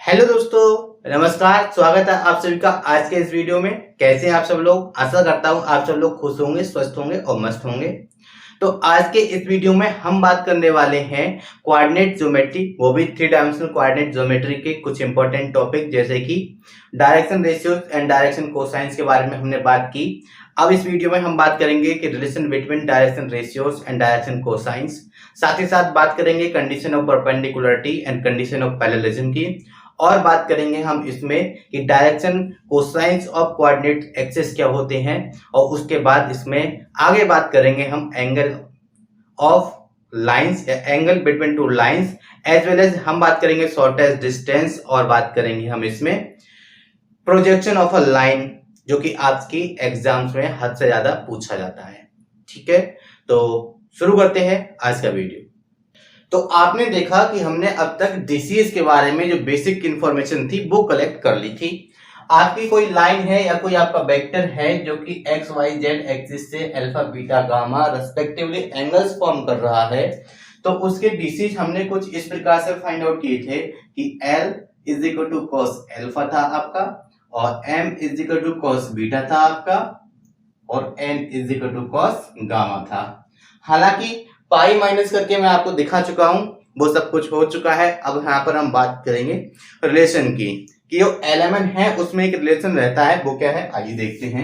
Hello दोस्तों, नमस्कार। स्वागत है आप सभी का आज के इस वीडियो में। कैसे हैं आप सब लोग? आशा करता हूं आप सब लोग खुश होंगे, स्वस्थ होंगे और मस्त होंगे। तो आज के इस वीडियो में हम बात करने वाले हैं कोऑर्डिनेट ज्योमेट्री, वो भी 3 डायमेंशनल कोऑर्डिनेट ज्योमेट्री के कुछ इंपॉर्टेंट टॉपिक जैसे कि direction ratios and direction cosines के बारे में हमने बात की। अब इस वीडियो में हम बात करेंगे कि relation between direction ratios and direction cosines. साथ ही साथ बात करेंगे condition of perpendicularity and condition of parallelism की। और बात करेंगे हम इसमें कि direction cosines of coordinate axis क्या होते हैं। और उसके बाद इसमें आगे बात करेंगे हम एंगल ऑफ लाइंस या angle between two lines, as well as हम बात करेंगे शॉर्टेस्ट डिस्टेंस। और बात करेंगे हम इसमें प्रोजेक्शन ऑफ अ लाइन, जो कि आज की एग्जाम्स में हद से ज्यादा पूछा जाता है। ठीक है, तो शुरू करते हैं आज का वीडियो। तो आपने देखा कि हमने अब तक डीसीएस के बारे में जो बेसिक इंफॉर्मेशन थी वो कलेक्ट कर ली थी। आपकी कोई लाइन है या कोई आपका वेक्टर है जो कि एक्स वाई जेड एक्सिस से alpha beta gamma respectively angles form कर रहा है, तो उसके डीसीएस हमने कुछ इस प्रकार से फाइंड आउट किए थे कि L is equal to cos alpha था आपका, और M is equal to cos beta था आपका, और N is equal to cos gamma था। हालांकि पाई माइनस करके मैं आपको दिखा चुका हूं, वो सब कुछ हो चुका है। अब यहाँ पर हम बात करेंगे रिलेशन की, कि जो एलिमेंट है उसमें एक रिलेशन रहता है, वो क्या है आइए देखते हैं।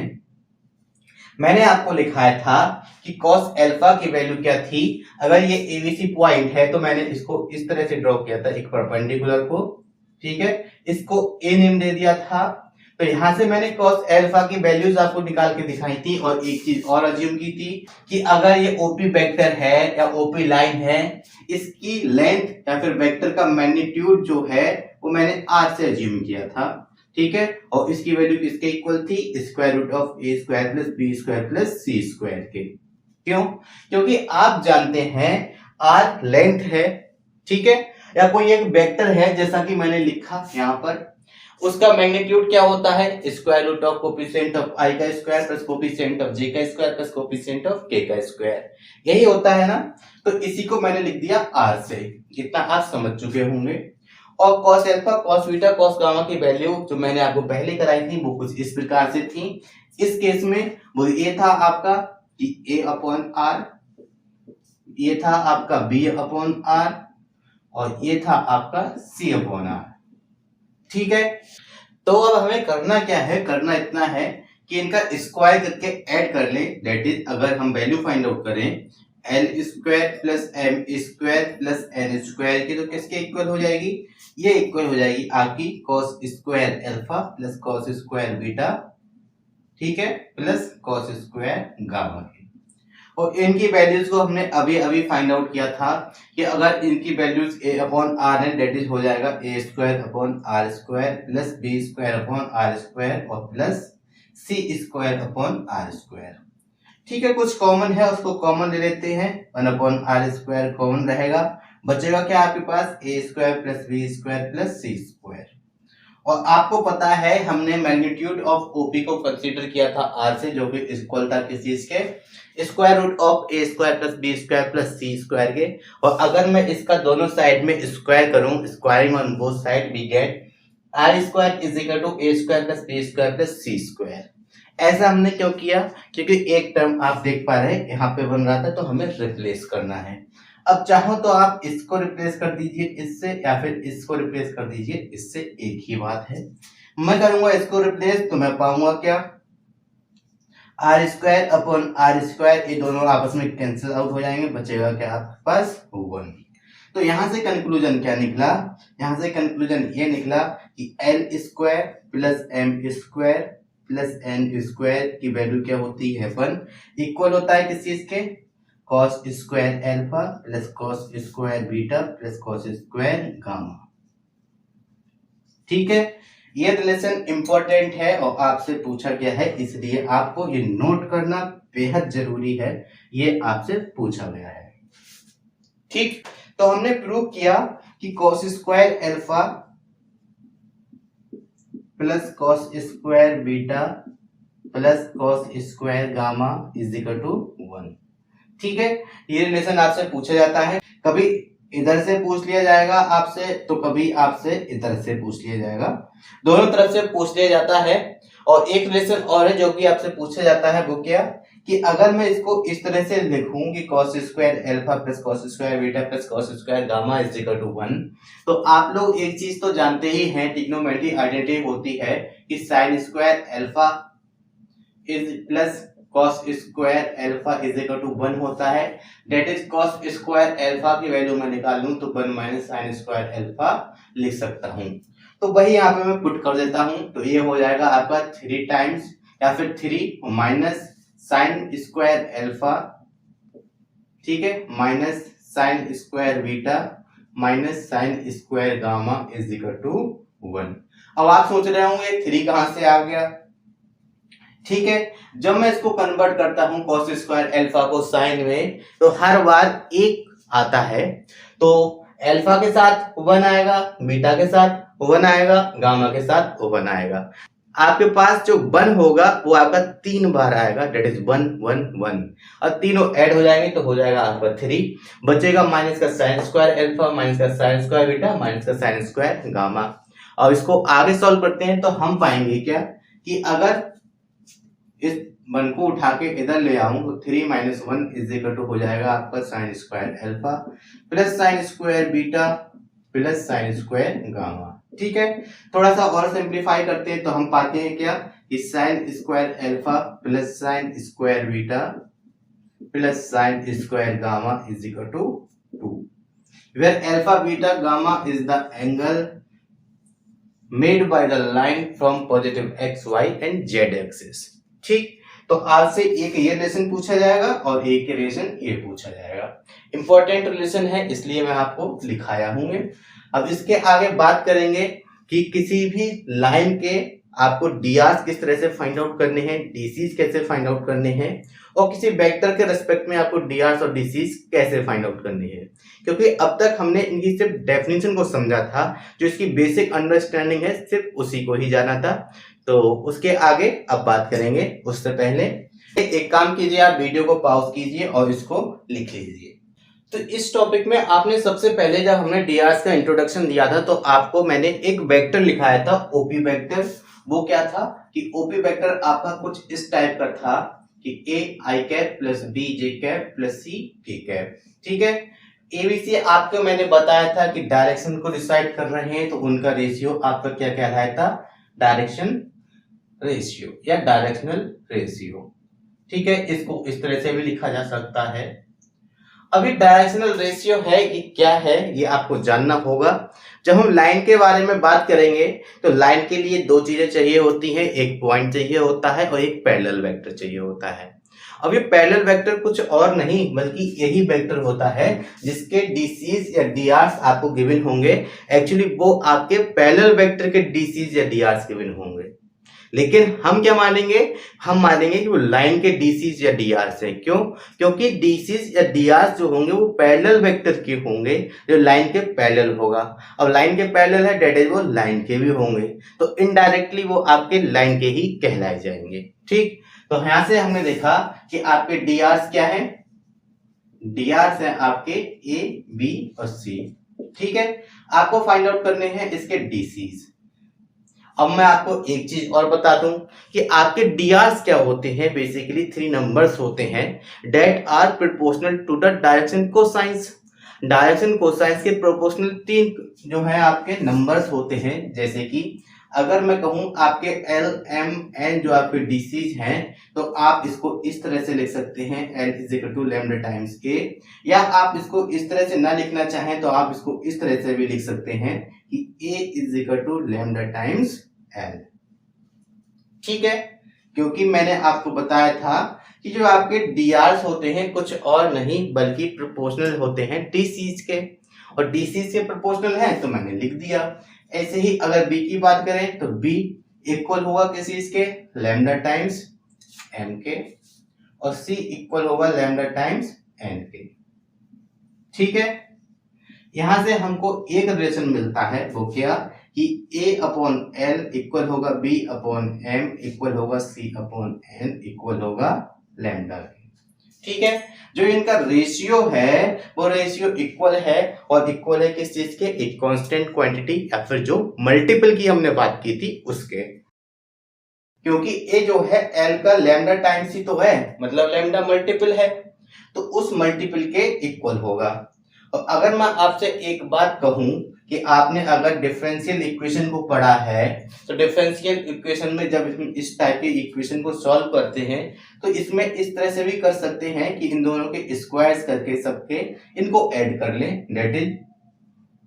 मैंने आपको लिखाया था कि cos अल्फा की वैल्यू क्या थी। अगर ये एबीसी पॉइंट है तो मैंने इसको इस तरह से ड्रॉ किया था, एक परपेंडिकुलर को। ठीक है, इसको ए नेम दे दिया था। तो यहां से मैंने cos अल्फा की वैल्यूज आपको निकाल के दिखाई थी, और एक चीज और अज्यूम की थी कि अगर ये ओपी वेक्टर है या ओपी लाइन है, इसकी लेंथ या फिर वेक्टर का मैग्नीट्यूड जो है वो मैंने आर से अज्यूम किया था। ठीक है, और इसकी वैल्यू किसके इक्वल थी? Square root of A square plus B square plus C square के। क्यों? क्योंकि आप जानते हैं आर लेंथ है, ठीक है, या कोई एक वेक्टर है जैसा कि मैंने लिखा यहाँ पर, उसका मैग्नीट्यूड क्या होता है? Square root of coefficient of i का square plus coefficient of j का स्क्वायर प्लस कोफिशिएंट ऑफ के का स्क्वायर। यही होता है ना। तो इसी को मैंने लिख दिया आर से, इतना आप समझ चुके होंगे। और cos alpha cos beta cos gamma की वैल्यू जो मैंने आपको पहले कराई थी वो कुछ इस प्रकार से थी। इस केस में वो ये था आपका कि a अपॉन आर, ये था आपका b अपॉन आर, और ये था आपका c अपॉन आर। ठीक है, तो अब हमें करना क्या है? करना इतना है कि इनका स्क्वायर करके ऐड कर ले। दैट इज अगर हम वैल्यू फाइंड आउट करें L square plus M square plus N square की, तो किसके इक्वल हो जाएगी? ये इक्वल हो जाएगी आपकी cos square alpha plus cos square beta, ठीक है, प्लस cos स्क्वायर गामा की। और इनकी वैल्यूज को हमने अभी अभी फाइंड आउट किया था कि अगर इनकी वैल्यूज a अपॉन आर है, दैट इज हो जाएगा a square upon are square plus b square upon are square और plus c square upon are square. ठीक है, कुछ कॉमन है उसको कॉमन ले लेते हैं, 1 अपॉन आर स्क्वायर कॉमन रहेगा, बचेगा क्या आपके पास? a square plus b square plus c square. और आपको पता है हमने मैग्नीट्यूड ऑफ ओपी को कंसीडर किया था आर से, जो कि इक्वल था किस चीज के? Square root of A square plus B square plus C square के। और अगर मैं इसका दोनों साइड में स्क्वायर करूं, squaring on both side, we get R square is equal to A square plus B square plus C square. ऐसा हमने क्यों किया? क्योंकि एक टर्म आप देख पा रहे हैं यहाँ पे बन रहा था, तो हमें रिप्लेस करना है। अब चाहो तो आप इसको रिप्लेस कर दीजिए इससे, या फिर इसको रिप्लेस कर दीजिए इससे, एक ही बात है। मैं करूंगा इसको रिप्लेस, तो मैं पाऊंगा क्या? R square upon are square, ये दोनों आपस में कैंसिल आउट हो जाएंगे, बचेगा क्या आपके पास? 1। तो यहां से कंक्लूजन क्या निकला? यहां से कंक्लूजन ये निकला कि L square plus M square plus N square की वैल्यू क्या होती है? 1 इक्वल होता है किस चीज के? cos square alpha plus cos square beta plus cos square gamma. ठीक है, ये रिलेशन इंपॉर्टेंट है और आपसे पूछा गया है, इसलिए आपको ये नोट करना बेहद जरूरी है। ये आपसे पूछा गया है। ठीक, तो हमने प्रूव किया कि cos square alpha plus cos square beta plus cos square gamma is equal to 1। ठीक है, ये रिलेशन आपसे पूछा जाता है। कभी इधर से पूछ लिया जाएगा आपसे, तो कभी आपसे इधर से पूछ लिया जाएगा। दोनों तरफ से पूछ लिया जाता है। और एक रिलेशन और है जो कि आपसे पूछा जाता है, वो क्या कि अगर मैं इसको इस तरह से लिखूं कि cos square alpha plus cos square beta plus cos square gamma is equal to 1, तो आप लोग एक चीज तो जानते ही हैं, ट्रिग्नोमेट्री आइडेंटिटी होती है कि sin square alpha is plus cos square alpha is equal to 1 होता है। That is cos square alpha की वैल्यू मैं निकाल लूं तो 1 माइनस sin स्क्वायर अल्फा लिख सकता हूं। तो वही यहाँ पे मैं पुट कर देता हूं, तो ये हो जाएगा आपका 3 टाइम्स या फिर 3 माइनस साइन स्क्वायर अल्फा, ठीक है, minus sine square beta minus sine square gamma is equal to 1। अब आप सोच रहे होंगे 3 कहां से आ गया, ठीक है। जब मैं इसको कन्वर्ट करता हूं cos स्क्वायर अल्फा को साइन में, तो हर बार एक आता है, तो अल्फा के साथ 1 आएगा, बीटा के साथ 1 आएगा, गामा के साथ 1 आएगा। आपके पास जो 1 होगा वो आपका 3 बार आएगा, दैट इज 1 1 1, और तीनों ऐड हो जाएंगे तो हो जाएगा आपका 3। बचेगा माइनस का साइन स्क्वायर अल्फा माइनस का साइन स्क्वायर बीटा माइनस का साइन स्क्वायर गामा। अब इसको आगे सॉल्व करते हैं तो हम पाएंगे क्या कि अगर इस 1 को उठा के इधर ले आऊं तो 3 माइनस 1 इज इक्वल टू हो जाएगा आपका sign square alpha plus sine square beta plus sine square gamma, ठीक है। थोड़ा सा और सिंप्लीफाई करते हैं तो हम पाते हैं क्या कि sine square alpha plus sine square beta plus sine square gamma is equal to 2, where alpha beta gamma is the angle made by the line from positive X Y and Z axis, ठीक। तो आज से एक ये relation पूछा जाएगा और एक रिलेशन ये पूछा जाएगा। इंपॉर्टेंट रिलेशन है इसलिए मैं आपको लिखाया हूं। अब इसके आगे बात करेंगे कि किसी भी लाइन के आपको डीआर किस तरह से फाइंड आउट करने हैं, डीसीज कैसे फाइंड आउट करने हैं, और किसी वेक्टर के रेस्पेक्ट में आपको डीआर और डीसीज कैसे फाइंड आउट करनी है। क्योंकि अब तक हमने इनकी सिर्फ डेफिनेशन को समझा था, जो इसकी बेसिक अंडरस्टैंडिंग है सिर्फ उसी को ही जाना था। तो उसके आगे अब बात करेंगे, उससे पहले एक काम कीजिए, आप वीडियो को पॉज कीजिए और इसको लिख लीजिए। तो इस टॉपिक में आपने सबसे पहले जब हमने डीआर का इंट्रोडक्शन दिया था तो आपको मैंने एक वेक्टर लिखाया था, ओपी वेक्टर। वो क्या था कि ओपी वेक्टर आपका कुछ इस टाइप का था कि a i cap plus b j cap plus c k cap, ठीक है। एबीसी आपको मैंने बताया था कि डायरेक्शन को डिसाइड कर रहे हैं तो उनका रेशियो आपका क्या कहलाया था, डायरेक्शन रेशियो या डायरेक्शनल रेशियो, ठीक है। इसको इस तरह से भी लिखा जा सकता है। अभी डायरेक्शनल रेशियो है कि क्या है ये आपको जानना होगा। जब हम लाइन के बारे में बात करेंगे तो लाइन के लिए दो चीजें चाहिए होती हैं, एक पॉइंट चाहिए होता है और एक पैरेलल वेक्टर चाहिए होता है। अब ये पैरेलल वेक्टर कुछ और नहीं बल्कि यही वेक्टर होता है जिसके डीसीज या डीआर्स आपको गिवन होंगे। एक्चुअली वो आपके पैरेलल वेक्टर के डीसीज या डीआर्स गिवन होंगे, लेकिन हम क्या मानेंगे, हम मानेंगे कि वो लाइन के डीसीज या डीआर्स है। क्यों? क्योंकि डीसीज या डीआर्स जो होंगे वो पैरेलल वेक्टर के होंगे जो लाइन के पैरेलल होगा। अब लाइन के पैरेलल है डेट इज वो लाइन के भी होंगे, तो इनडायरेक्टली वो आपके लाइन के ही कहलाए जाएंगे, ठीक। तो यहां से हमने देखा कि आपके डीआर्स क्या है, डीआर्स है आपके ए बी और सी, ठीक है। आपको फाइंड आउट करने हैं इसके डीसीज। अब मैं आपको एक चीज और बता दूं कि आपके डीआर्स क्या होते हैं, बेसिकली 3 नंबर्स होते हैं that are proportional to the direction cosines. Direction cosines के प्रोपोर्शनल 3 जो है आपके नंबर्स होते हैं। जैसे कि अगर मैं कहूं आपके एल एम एन जो आपके डीसीज हैं तो आप इसको इस तरह से लिख सकते हैं, l is equal to lambda times a, या आप इसको इस तरह से ना लिखना चाहें तो आप इसको इस तरह से भी लिख सकते हैं कि a is equal to lambda times l, ठीक है। क्योंकि मैंने आपको बताया था कि जो आपके डीआर्स होते हैं कुछ और नहीं बल्कि प्रोपोर्शनल होते हैं डीसीज के, और डीसीज के प्रोपोर्शनल है तो मैंने लिख दिया। ऐसे ही अगर बी की बात करें तो बी इक्वल होगा किसी इसके लैम्डा टाइम्स एम के, और सी इक्वल होगा लैम्डा टाइम्स एन के, ठीक है। यहां से हमको एक रिलेशन मिलता है, वो क्या कि ए अपॉन एल इक्वल होगा बी अपॉन एम इक्वल होगा सी अपॉन एन इक्वल होगा लैम्डा, ठीक है, जो इनका रेशियो है वो रेशियो इक्वल है, और इक्वल है किस चीज के, एक कांस्टेंट क्वांटिटी या फिर जो मल्टीपल की हमने बात की थी उसके। क्योंकि ये जो है एल का लैम्डा टाइम्स ही तो है, मतलब लैम्डा मल्टीपल है, तो उस मल्टीपल के इक्वल होगा। और अगर मैं आपसे एक बात कहूं कि आपने अगर डिफरेंशियल इक्वेशन को पढ़ा है, तो डिफरेंशियल इक्वेशन में जब हम इस टाइप की इक्वेशन को सॉल्व करते हैं तो इसमें इस तरह से भी कर सकते हैं कि इन दोनों के स्क्वायर्स करके सबके इनको ऐड कर लें, that is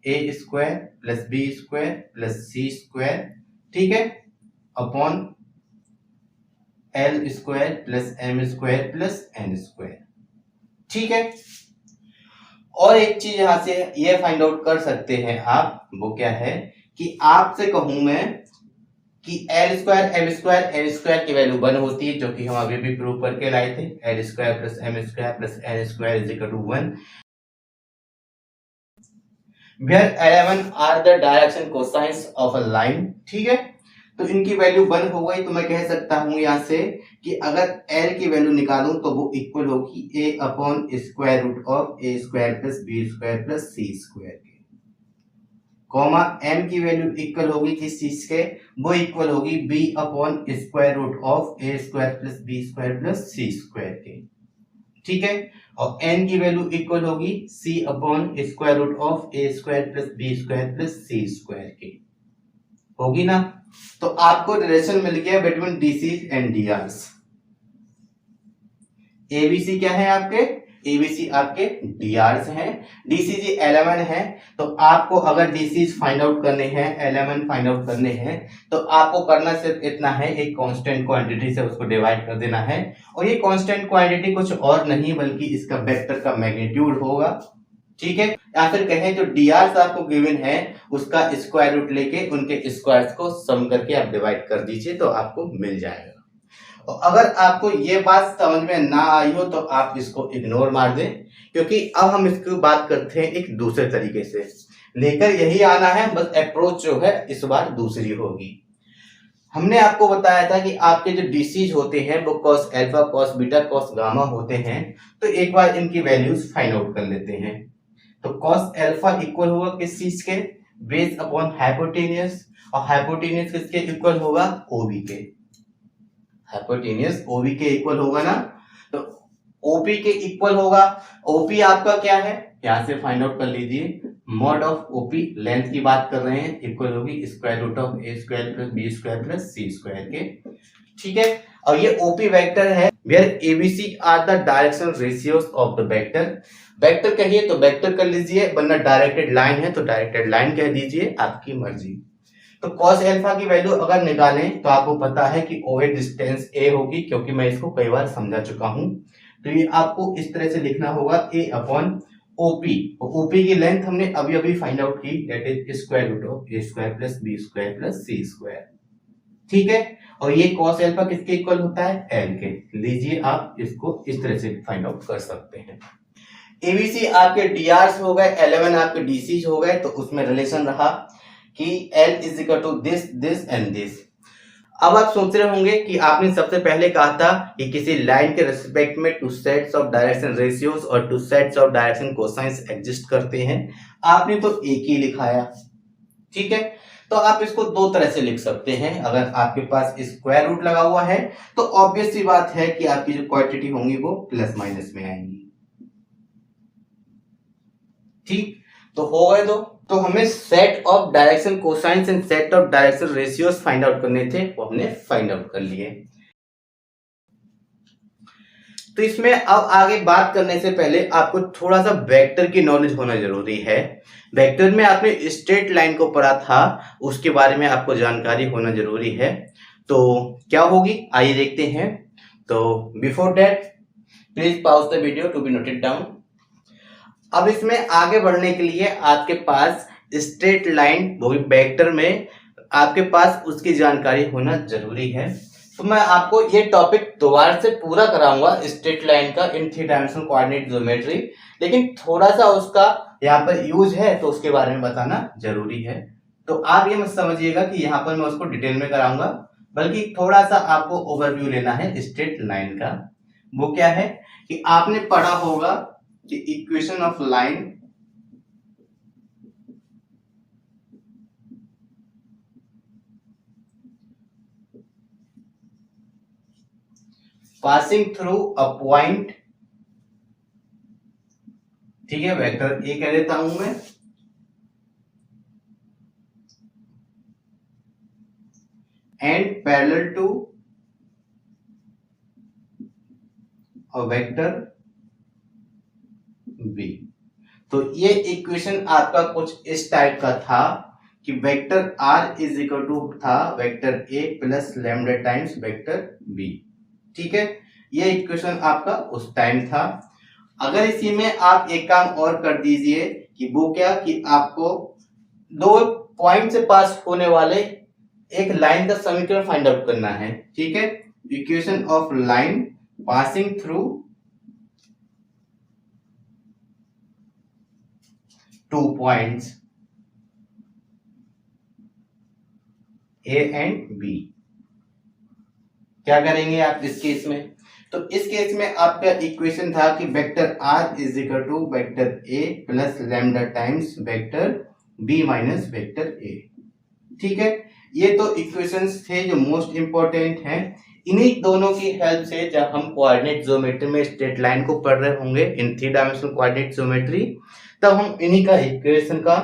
A square plus B square plus C square, ठीक है, upon L square plus M square plus N square, ठीक है। और एक चीज यहां से ये फाइंड आउट कर सकते हैं आप, वो क्या है कि आपसे कहूं मैं कि L square M square N square की वैल्यू 1 होती है, जो कि हम अभी भी प्रूव करके लाए थे, L square plus M square plus N square is equal to 1, where 11 are the direction cosines of a line, ठीक है। तो इनकी वैल्यू 1 हो गई, तो मैं कह सकता हूं यहां से कि अगर l की वैल्यू निकालूं तो वो इक्वल होगी a upon square root of A square plus B square plus C square के, कॉमा m की वैल्यू इक्वल होगी किस चीज के, वो इक्वल होगी b upon square root of A square plus B square plus C square के, ठीक है। और n की वैल्यू इक्वल होगी c upon square root of A square plus B square plus C square के, होगी ना। तो आपको रिलेशन मिल गया बिटवीन डीसीज एंड डीआरस। एबीसी क्या है आपके, एबीसी आपके डीआरस हैं, डीसीजी 11 है। तो आपको अगर डीसीज फाइंड आउट करने हैं, 11 फाइंड आउट करने हैं, तो आपको करना सिर्फ इतना है, एक कांस्टेंट क्वांटिटी से उसको डिवाइड कर देना है, और ये कांस्टेंट क्वांटिटी कुछ और नहीं बल्कि इसका वेक्टर का मैग्नीट्यूड होगा, ठीक है। या फिर कहें जो डीआर आपको गिवन है उसका स्क्वायर रूट लेके उनके स्क्वायर्स को सम करके आप डिवाइड कर दीजिए तो आपको मिल जाएगा। और अगर आपको ये बात समझ में ना आई हो तो आप इसको इग्नोर मार दें, क्योंकि अब हम इसकी बात करते हैं एक दूसरे तरीके से, लेकर यही आना है, बस अप्रोच जो है इस बार दूसरी होगी। हमने आपको बताया था कि आपके जो डीसीज होते हैं वो cos alpha cos beta cos gamma होते हैं, तो एक बार इनकी वैल्यूज फाइंड आउट कर लेते हैं। तो cos अल्फा इक्वल होगा किस चीज के, बेस अपॉन हाइपोटेनियस, और हाइपोटेनियस किसके इक्वल होगा, ओबी के, हाइपोटेनियस ओबी के इक्वल होगा ना। तो ओपी के इक्वल होगा, ओपी आपका क्या है यहां से फाइंड आउट कर लीजिए, मॉड ऑफ ओपी लेंथ की बात कर रहे हैं, इक्वल होगी square root of A square plus B square plus C square के, ठीक है। और ये ओपी वेक्टर है, where ABC are the direction ratios of the vector, vector कहिए तो वेक्टर कर लीजिए, वरना डायरेक्टेड लाइन है तो डायरेक्टेड लाइन कह दीजिए, आपकी मर्जी। तो cos अल्फा की वैल्यू अगर निकालें तो आपको पता है कि OA डिस्टेंस a होगी, क्योंकि मैं इसको कई बार समझा चुका हूं। तो ये आपको इस तरह से लिखना होगा a अपॉन OP, OP की लेंथ हमने अभी अभी फाइंड आउट की, that is square root of a square plus b square plus c square, ठीक है। और ये cos अल्फा किसके इक्वल होता है, l के, लीजिए आप इसको इस तरह से फाइंड आउट कर सकते हैं। एबीसी आपके डीआरस हो गए, 11 आपके डीसीज हो गए, तो उसमें रिलेशन रहा कि L is equal to this this and this. अब आप सोच रहे होंगे कि आपने सबसे पहले कहा था कि किसी लाइन के रिस्पेक्ट में two sets of direction ratios और two sets of direction cosines exist करते हैं, आपने तो एक ही लिखाया, ठीक है। तो आप इसको दो तरह से लिख सकते हैं, अगर आपके पास स्क्वायर रूट लगा हुआ है तो ऑब्वियस सी बात है कि आपकी जो क्वांटिटी होंगी वो प्लस माइनस में आएंगी, ठीक। तो हो गए दो, तो हमें set of direction cosines and set of direction ratios find out करने थे, वो हमने फाइंड आउट कर लिए। तो इसमें अब आगे बात करने से पहले आपको थोड़ा सा वेक्टर की नॉलेज होना जरूरी है। वेक्टर में आपने स्ट्रेट लाइन को पढ़ा था, उसके बारे में आपको जानकारी होना जरूरी है। तो क्या होगी आइए देखते हैं। तो before that please pause the video to be noted down. अब इसमें आगे बढ़ने के लिए आपके पास स्ट्रेट लाइन वो भी वेक्टर में आपके पास उसकी जानकारी होना जरूरी है। तो मैं आपको ये टॉपिक दोबारा से पूरा कराऊंगा स्ट्रेट लाइन का इन 3 डायमेंशनल कोऑर्डिनेट ज्योमेट्री, लेकिन थोड़ा सा उसका यहाँ पर यूज है तो उसके बारे में बताना जरूरी है। तो आप ये मत समझिएगा कि यहाँ पर मैं उसको डिटेल में कराऊंगा, बल्कि थोड़ा सा आपको ओवरव्यू लेना है स्ट्रेट लाइन का। वो क्या है कि आपने पढ़ा होगा कि equation of line passing through a point, ठीक है, वेक्टर ए कह देता हूं मैं, and parallel to a vector B. तो ये इक्वेशन आपका कुछ इस टाइप का था कि vector are is equal to था वेक्टर ए plus lambda times vector b. ठीक है, ये इक्वेशन आपका उस टाइम था। अगर इसी में आप एक काम और कर दीजिए कि वो क्या कि आपको दो पॉइंट से पास होने वाले एक लाइन का समीकरण फाइंड आउट करना है। ठीक है, equation of line passing through two points A and B. क्या करेंगे आप इस केस में? तो इस केस में आपका इक्वेशन था कि vector are is equal to vector A plus lambda times vector B minus vector A. ठीक है, ये तो इक्वेशंस थे जो मोस्ट इंपॉर्टेंट हैं। इन्हीं दोनों की हेल्प से जब हम कोऑर्डिनेट ज्योमेट्री में स्ट्रेट लाइन को पढ़ रहे होंगे इन 3 डायमेंशनल कोऑर्डिनेट ज्योमेट्री, तब हम इन्हीं का इक्वेशन का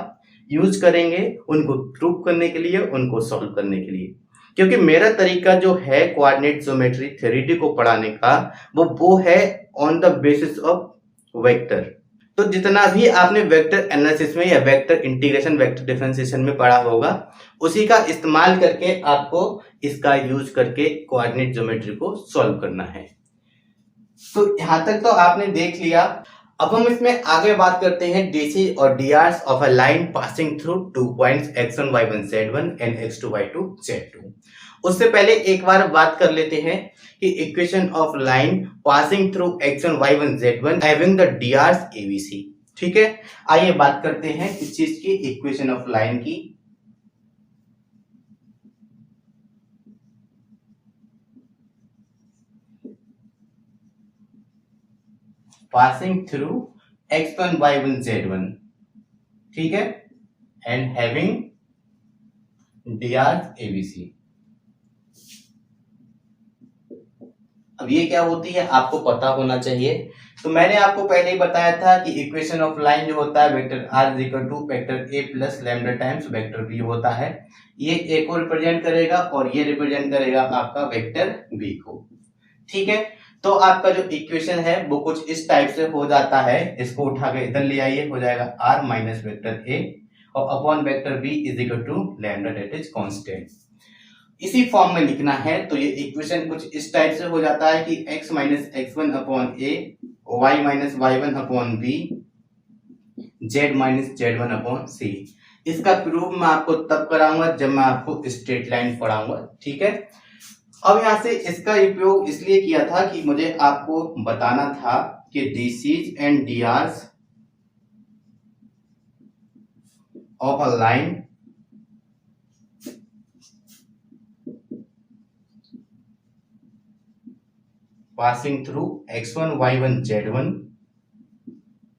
यूज करेंगे उनको प्रूव करने के लिए, उनको सॉल्व करने के लिए। क्योंकि मेरा तरीका जो है कोऑर्डिनेट ज्योमेट्री थ्योरी को पढ़ाने का वो है on the basis of vector. तो जितना भी आपने वेक्टर एनालिसिस में या वेक्टर इंटीग्रेशन वेक्टर डिफरेंशिएशन में पढ़ा होगा उसी का इस्तेमाल करके आपको इसका यूज करके कोऑर्डिनेट ज्योमेट्री को सॉल्व करना है। तो यहां तक तो आपने देख लिया। अब हम इसमें आगे बात करते हैं डीसी और डीआरस of a line passing through 2 points x1 y1 z1 and x2 y2 z2। उससे पहले एक बार बात कर लेते हैं कि equation of line passing through x1 y1 z1 having the डीआरस abc। ठीक है, आइए बात करते हैं इस चीज की, इक्वेशन ऑफ लाइन की। Passing through x1 y1 z1, ठीक है, एंड हैविंग डीआरस abc। अब ये क्या होती है आपको पता होना चाहिए। तो मैंने आपको पहले ही बताया था कि इक्वेशन ऑफ लाइन जो होता है vector are is equal to vector A plus lambda times vector B होता है। ये ए को रिप्रेजेंट करेगा और ये रिप्रेजेंट करेगा आपका वेक्टर बी को। ठीक है, तो आपका जो इक्वेशन है वो कुछ इस टाइप से हो जाता है। इसको उठा के इधर ले आइए, हो जाएगा आर माइनस वेक्टर ए और upon vector B is equal to lambda that is constant. इसी फॉर्म में लिखना है तो ये इक्वेशन कुछ इस टाइप से हो जाता है कि x minus x1 upon a, y minus y1 upon b, z minus z1 upon c. इसका प्रूफ मैं आपको तब कराऊंगा जब मैं आपको स्ट्रेट लाइन पढ़ाऊंगा। ठीक है, अब यहां से इसका उपयोग इसलिए किया था कि मुझे आपको बताना था कि DCs and डीआरस of a line passing through x1 y1 z1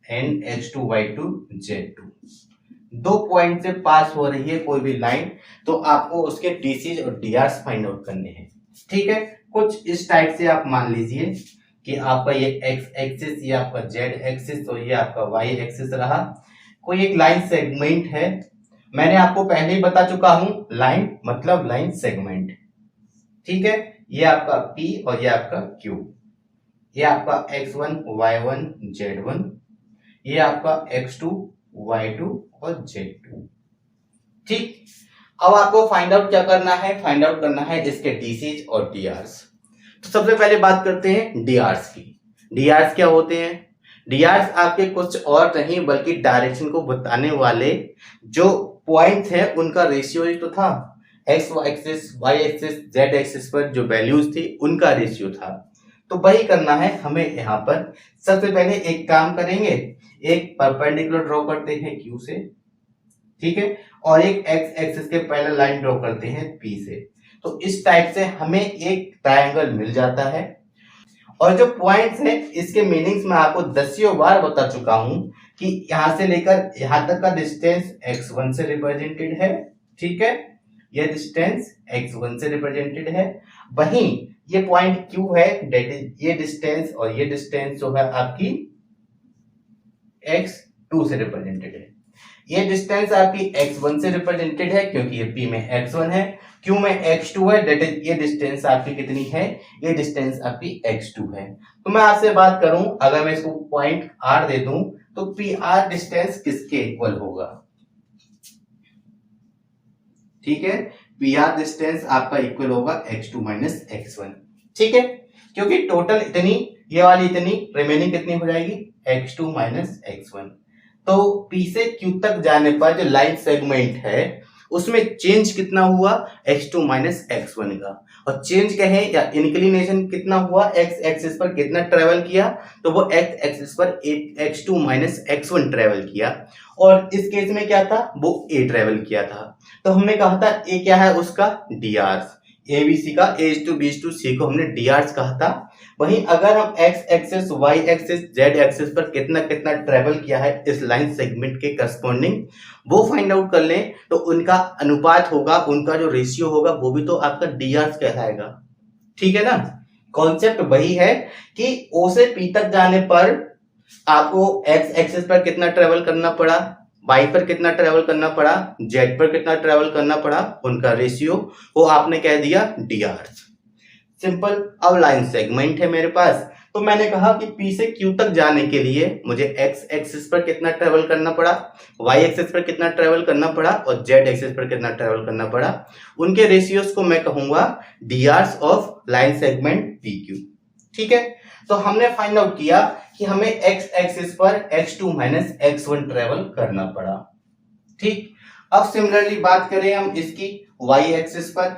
and x2 y2 z2। दो पॉइंट से पास हो रही है कोई भी लाइन तो आपको उसके डीसीज और डीआरस फाइंड आउट करने हैं। ठीक है, कुछ इस टाइप से आप मान लीजिए कि आपका ये एक्स एक्सिस, ये आपका जेड एक्सिस और ये आपका वाई एक्सिस रहा। कोई एक लाइन सेगमेंट है, मैंने आपको पहले ही बता चुका हूं लाइन मतलब लाइन सेगमेंट। ठीक है, ये आपका P और ये आपका Q, ये आपका x1 y1 z1, ये आपका x2 y2 और z2। ठीक, अब आपको फाइंड आउट क्या करना है? फाइंड आउट करना है इसके डीसीज और डीआरस। तो सबसे पहले बात करते हैं डीआरस की। डीआरस क्या होते हैं? डीआरस आपके कुछ और नहीं बल्कि डायरेक्शन को बताने वाले जो पॉइंट है उनका रेशियो ही तो था। X axis, Y axis, Z axis पर जो वैल्यूज थी उनका रेशियो था। तो वही करना है हमें यहाँ पर। सबसे पहले एक काम करेंगे, एक परपेंडिकुलर ड्रॉ करते हैं क्यू से, ठीक है, और एक एक्स एक्सिस के पैरेलल लाइन ड्रॉ करते हैं पी से। तो इस टाइप से हमें एक ट्रायंगल मिल जाता है और जो पॉइंट्स है इसके मीनिंग्स मैं आपको दसियों बार बता चुका हूं कि यहां से लेकर यहां तक का डिस्टेंस x1 से रिप्रेजेंटेड है, ठीक है, ये डिस्टेंस x1 से रिप्रेजेंटेड है। वहीं ये पॉइंट q है, डेट इज ये डिस्टेंस, और ये डिस्टेंस जो है आपकी x2 से रिप्रेजेंटेड है। ये डिस्टेंस आपकी x1 से रिप्रेजेंटेड है क्योंकि ये p में x1 है, q में x2 है, डेट इज ये डिस्टेंस आपकी कितनी है, ये डिस्टेंस आपकी x2 है। तो मैं आपसे बात करूं, अगर मैं इसको पॉइंट r दे दूं तो pr डिस्टेंस किसके इक्वल होगा, ठीक है, pr डिस्टेंस आपका इक्वल होगा x2 माइनस x1, ठीक है, क्योंकि टोटल इतनी, ये वाली इतनी, रिमेनिंग कितनी हो जाएगी x2 माइनस x1। तो P से Q तक जाने पर जो लाइन सेगमेंट है उसमें चेंज कितना हुआ x2 माइनस x1 का, और चेंज कहे या इंक्लिनेशन कितना हुआ x एक्सिस पर कितना ट्रेवल किया, तो वो x एक्सिस पर x2 माइनस x1 ट्रेवल किया, और इस केस में क्या था, वो a ट्रेवल किया था। तो हमने कहा था a क्या है उसका drs, abc का a to b to c को हमने drs कहा था। वहीं अगर हम x axis y axis z axis पर कितना कितना ट्रेवल किया है इस लाइन सेगमेंट के करस्पॉन्डिंग, वो फाइंड आउट कर लें तो उनका अनुपात होगा, उनका जो रेशियो होगा वो भी तो आपका drs कहलाएगा, ठीक है ना। कॉन्सेप्ट वही है कि o से p तक जाने पर आपको x एक्सिस पर कितना ट्रेवल करना पड़ा, y पर कितना ट्रेवल करना पड़ा, z पर कितना ट्रेवल करना पड़ा, उनका रेशियो वो आपने कह दिया drs, सिंपल। अब लाइन सेगमेंट है मेरे पास, तो मैंने कहा कि P से Q तक जाने के लिए मुझे x एक्सिस पर कितना ट्रेवल करना पड़ा, y एक्सिस पर कितना ट्रेवल करना पड़ा, और z एक्सिस पर कितना ट्रेवल करना पड़ा, उनके रेशियोज को मैं कहूंगा drs of line segment PQ, ठीक है। तो हमने फाइंड आउट किया कि हमें x एक्सिस पर x2 माइनस x1 ट्रेवल करना पड़ा, ठीक। अब सिमिलरली बात करें हम इसकी y एक्सिस पर,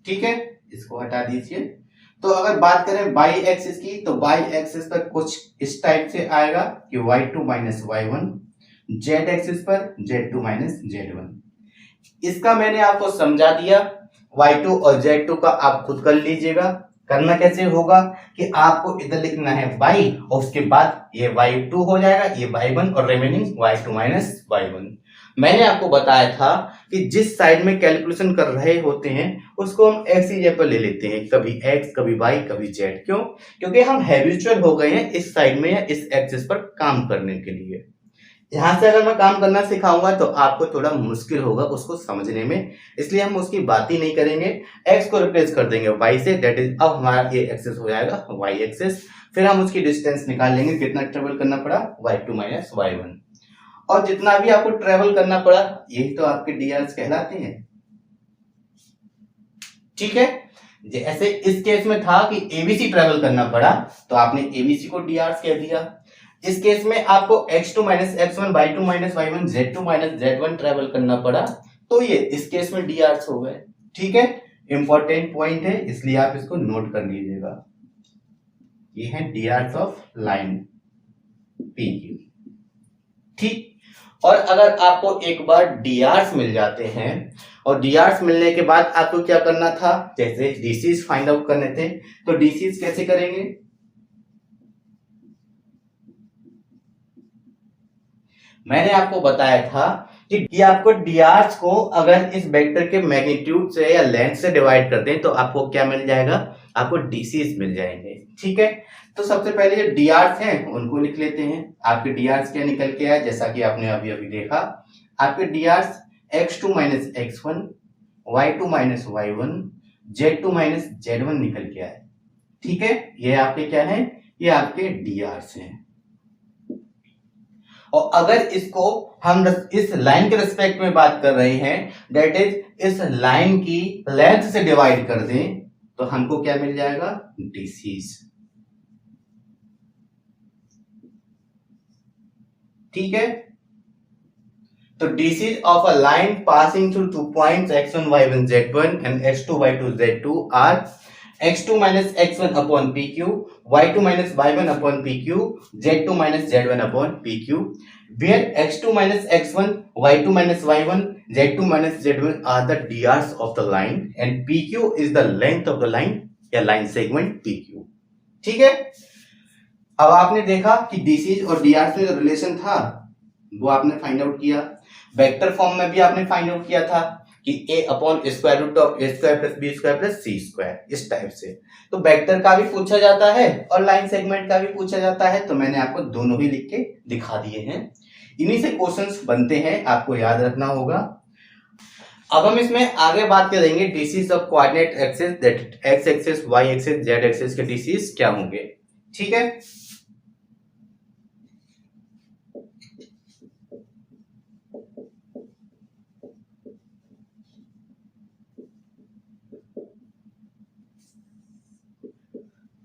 ठीक है, इसको हटा दीजिए। तो अगर बात करें y एक्सिस की, तो y एक्सिस पर कुछ इस टाइप से आएगा कि y2 minus y1, z axis पर z2 माइनस z1। इसका मैंने आपको समझा दिया, y2 और z2 का आप खुद कर लीजिएगा। करना कैसे होगा कि आपको इधर लिखना है y, और उसके बाद ये y2 हो जाएगा, ये y1, और रिमेनिंग y2 माइनस y1। मैंने आपको बताया था कि जिस साइड में कैलकुलेशन कर रहे होते हैं उसको हम एक्स ही पर ले लेते हैं, कभी x, कभी y, कभी z। क्यों? क्योंकि हम हैबिचुअल हो गए हैं इस साइड में या इस एक्सिस पर काम करने के लिए। यहां से अगर मैं काम करना सिखाऊंगा तो आपको थोड़ा मुश्किल होगा उसको समझने में, इसलिए हम उसकी बात ही नहीं करेंगे, x को रिप्लेस कर देंगे y से, दैट इज अब हमारा ये एक्सिस हो जाएगा y एक्सिस। फिर हम उसकी डिस्टेंस निकाल लेंगे, कितना ट्रेवल करना पड़ा, y2 माइनस y1, और जितना भी आपको ट्रेवल करना पड़ा यही तो आपके drs कहलाते हैं, ठीक है। जैसे इस केस में था कि abc ट्रेवल करना पड़ा तो आपने abc को drs कह दिया। इस केस में आपको x2 minus x1, y2 minus y1, z2 minus z1 travel करना पड़ा, तो ये इस केस में drs हो गए, ठीक है। इंपॉर्टेंट पॉइंट है इसलिए आप इसको नोट कर लीजिएगा, ये है drs ऑफ लाइन PQ, ठीक। और अगर आपको एक बार drs मिल जाते हैं, और drs मिलने के बाद आपको क्या करना था, जैसे dc's फाइंड आउट करने थे, तो dc's कैसे करेंगे, मैंने आपको बताया था कि आपको drs को अगर इस वेक्टर के मैग्नीट्यूड से या लेंथ से डिवाइड कर दें तो आपको क्या मिल जाएगा, आपको dc's मिल जाएंगे, ठीक है। तो सबसे पहले जो drs हैं उनको लिख लेते हैं। आपके drs क्या निकल के आया, जैसा कि आपने अभी अभी देखा, आपके drs x2 minus x1, y2 minus y1, z2 minus z1 निकल के आए, ठीक है। ये आपके क्या है, ये आपके drs हैं। और अगर इसको हम इस लाइन के रिस्पेक्ट में बात कर रहे हैं, दैट इज इस लाइन की लेंथ से डिवाइड कर दें तो हमको क्या मिल जाएगा, dc's, ठीक है। तो dc's of a line passing through 2 points x1 y1 z1 and x2 y2 z2 are x2 minus x1 upon pq, y2 minus y1 upon pq, z2 minus z1 upon pq, where x2 minus x1, y2 minus y1, z2 minus z1 are the drs of the line and pq is the length of the line या line segment pq, ठीक है। अब आपने देखा कि DC और D R में जो रिलेशन था वो आपने फाइंड आउट किया। वेक्टर फॉर्म में भी आपने फाइंड आउट किया था कि a upon square root of a square plus b square plus c square, इस टाइप से। तो वेक्टर का भी पूछा जाता है और लाइन सेगमेंट का भी पूछा जाता है, तो मैंने आपको दोनों ही लिख के दिखा दिए हैं। इन्हीं से क्वेश्चंस बनते हैं, आपको याद रखना होगा। अब हम इसमें आगे बात करेंगे DCs of coordinate axis, that x axis, Y axis, Z axis के डीसीज क्या होंगे। ठीक है।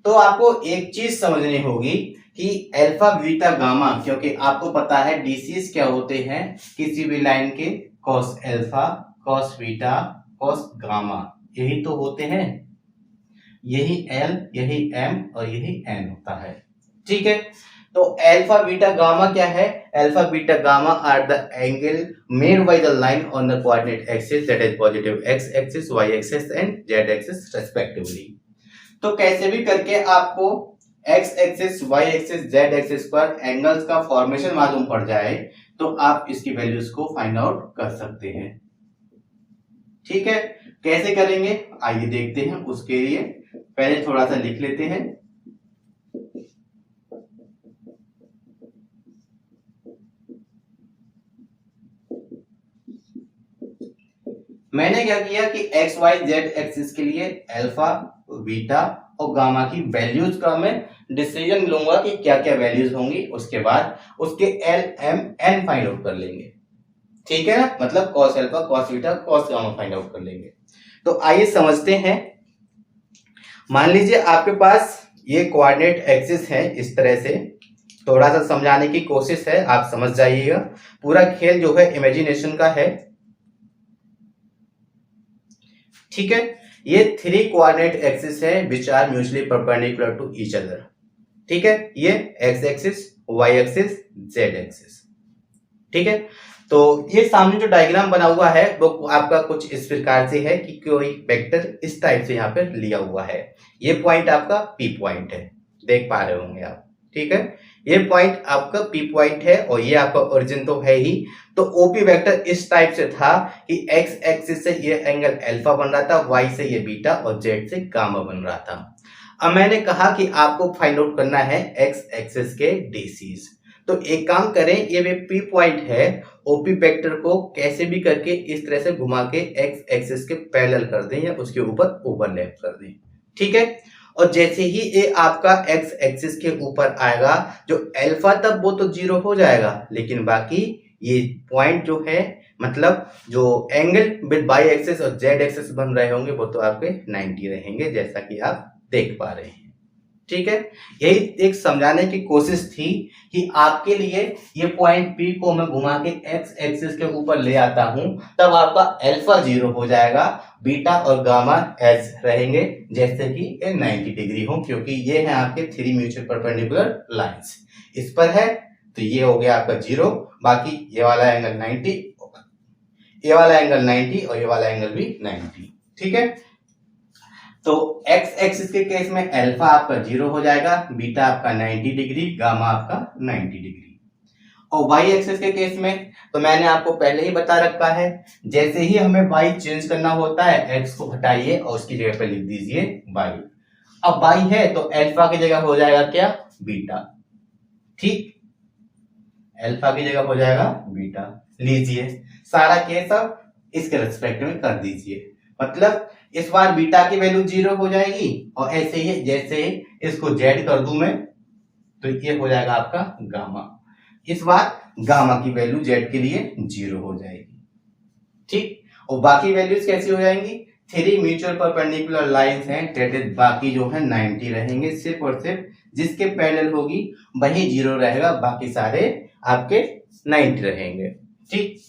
तो आपको एक चीज समझनी होगी कि अल्फा बीटा गामा, क्योंकि आपको पता है डीसीज क्या होते हैं किसी भी लाइन के, cos alpha, cos beta, cos gamma, यही तो होते हैं। यही एल, यही एम और यही एन होता है। ठीक है। तो अल्फा बीटा गामा क्या है? Alpha beta gamma are the angle made by the line on the coordinate axis, that is positive x axis, Y axis and Z axis respectively. तो कैसे भी करके आपको x axis, Y axis, Z axis पर angles का formation मालूम पड़ जाए तो आप इसकी वैल्यूज को फाइंड आउट कर सकते हैं। ठीक है। कैसे करेंगे आइए देखते हैं। उसके लिए पहले थोड़ा सा लिख लेते हैं। मैंने क्या किया कि एक्स वाई जेड एक्सिस के लिए अल्फा, बीटा और गामा की वैल्यूज का मैं डिसीजन लूंगा कि क्या क्या वैल्यूज होंगी, उसके बाद उसके l m n find out कर लेंगे। ठीक है ना, मतलब cos alpha, cos beta, cos gamma find out कर लेंगे। तो आइए समझते हैं। मान लीजिए आपके पास ये कोऑर्डिनेट एक्सिस है इस तरह से, थोड़ा सा समझाने की कोशिश है, आप समझ जाइएगा। पूरा खेल जो है इमेजिनेशन का है। ठीक है। ये 3 कोऑर्डिनेट एक्सिस है which are mutually perpendicular to each other. ठीक है। ये x axis, Y axis, Z axis. ठीक है। तो ये सामने जो डायग्राम बना हुआ है वो आपका कुछ इस प्रकार से है कि कोई वेक्टर इस टाइप से यहाँ पे लिया हुआ है। ये पॉइंट आपका पी पॉइंट है, देख पा रहे होंगे आप। ठीक है। ये पॉइंट आपका पी पॉइंट है और ये आपका ओरिजिन तो है ही। तो ओपी वेक्टर इस टाइप से था कि एक्स एक्सिस से ये एंगल अल्फा बन रहा था, वाई से ये बीटा और जेड से गामा बन रहा था। अब मैंने कहा कि आपको फाइंड आउट करना है एक्स एक्सिस के डीसीज। तो एक काम करें, ये वे पी पॉइंट है, ओपी वेक्टर को कैसे भी करके इस तरह से घुमा के एक्स एक्सिस के पैरेलल कर दें या उसके ऊपर ओवरलैप कर दें। ठीक है। और जैसे ही ये आपका एक्स एक्सिस के ऊपर आएगा, जो अल्फा तब वो तो 0 हो जाएगा, लेकिन बाकी ये पॉइंट जो है, मतलब जो एंगल विद बाई एक्सिस और जेड एक्सिस बन रहे होंगे वो तो आपके 90 रहेंगे, जैसा कि आप देख पा रहे हैं। ठीक है। यही एक समझाने की कोशिश थी कि आपके लिए ये पॉइंट पी को मैं घुमा के एक्स एक्सिस के ऊपर ले आता हूं, तब आपका अल्फा 0 हो जाएगा, बीटा और गामा एज रहेंगे, जैसे कि ये 90 डिग्री हो, क्योंकि ये है आपके 3 म्यूचुअल परपेंडिकुलर लाइंस। इस पर है तो ये हो गया आपका 0, बाकी ये वाला एंगल 90, ये वाला एंगल 90 और ये वाला एंगल भी 90। ठीक है। तो एक्स एक्सिस के केस में अल्फा आपका 0 हो जाएगा, बीटा आपका 90 डिग्री, गामा आपका 90 डिग्री। और वाई एक्सिस के केस में तो मैंने आपको पहले ही बता रखा है, जैसे ही हमें वाई चेंज करना होता है, एक्स को हटाइए और उसकी जगह पे लिख दीजिए वाई। अब वाई है तो अल्फा की जगह हो जाएगा क्या? बीटा। ठीक, अल्फा की जगह हो जाएगा बीटा। लीजिए सारा केस अब इसके रेस्पेक्ट में कर दीजिए, मतलब इस बार बीटा की वैल्यू 0 हो जाएगी और ऐसे ही जैसे इसको जेड कर दूं मैं तो ये हो जाएगा आपका गामा। इस बार गामा की वैल्यू जेड के लिए 0 हो जाएगी। ठीक, और बाकी वैल्यूज कैसी हो जाएंगी? 3 म्यूचुअल परपेंडिकुलर लाइंस हैं, दैट इज बाकी जो है 90 रहेंगे, सिर्फ और सिर्फ जिसके पैरेलल होगी वही 0 रहेगा, बाकी सारे आपके 90 रहेंगे। ठीक,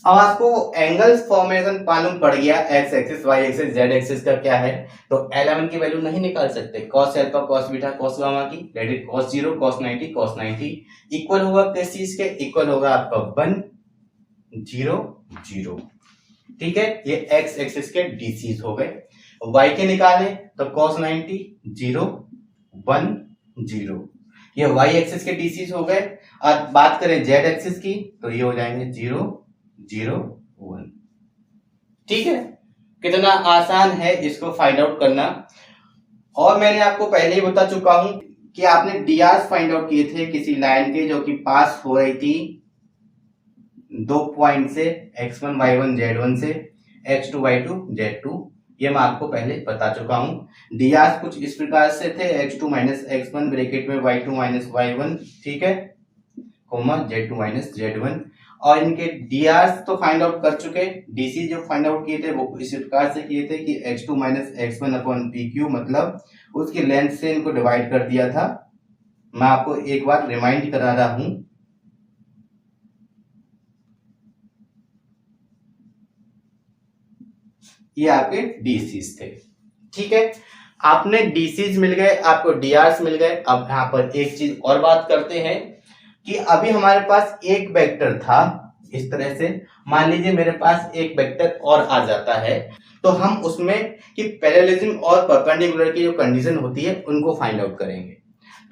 अब आपको एंगल्स फॉर्मेशन मालूम पड़ गया, x axis, Y axis, Z axis का क्या है, तो L11 की वैल्यू नहीं निकाल सकते। Cos alpha, cos beta, cos gamma की, that is cos 0, cos 90, cos 90 equal होगा किस चीज के? इक्वल होगा आपका 1 0 0। ठीक है, ये एक्स एक्सिस के डीसीज हो गए। वाई के निकाले तो cos 90 0 1 0, ये वाई एक्सिस के डीसीज हो गए। और बात करें जेड एक्सिस की तो ये हो जाएंगे 0 0 1। ठीक है, कितना आसान है इसको फाइंड आउट करना। और मैंने आपको पहले ही बता चुका हूं कि आपने डीआर फाइंड आउट किए थे किसी लाइन के जो कि पास हो रही थी 2 पॉइंट से x1 y1 z1 से x2 y2 z2, ये मैं आपको पहले बता चुका हूं। डीआर कुछ इस प्रकार से थे x2 माइनस x1 ब्रैकेट में y2 माइनस y1, ठीक है, कोमा z2 माइनस z1। और इनके डीआर तो फाइंड आउट कर चुके, डीसी जो फाइंड आउट किए थे वो इस प्रकार से किए थे कि x2 minus x1 upon pq, मतलब उसकी लेंथ से इनको डिवाइड कर दिया था। मैं आपको एक बार रिमाइंड करा रहा हूं, ये आपके डीसीज थे। ठीक है, आपने डीसीज मिल गए, आपको डीआरस मिल गए। अब यहां पर एक चीज और बात करते हैं कि अभी हमारे पास एक वेक्टर था इस तरह से, मान लीजिए मेरे पास एक वेक्टर और आ जाता है, तो हम उसमें कि पैरेललिज्म और परपेंडिकुलर की जो कंडीशन होती है उनको फाइंड आउट करेंगे।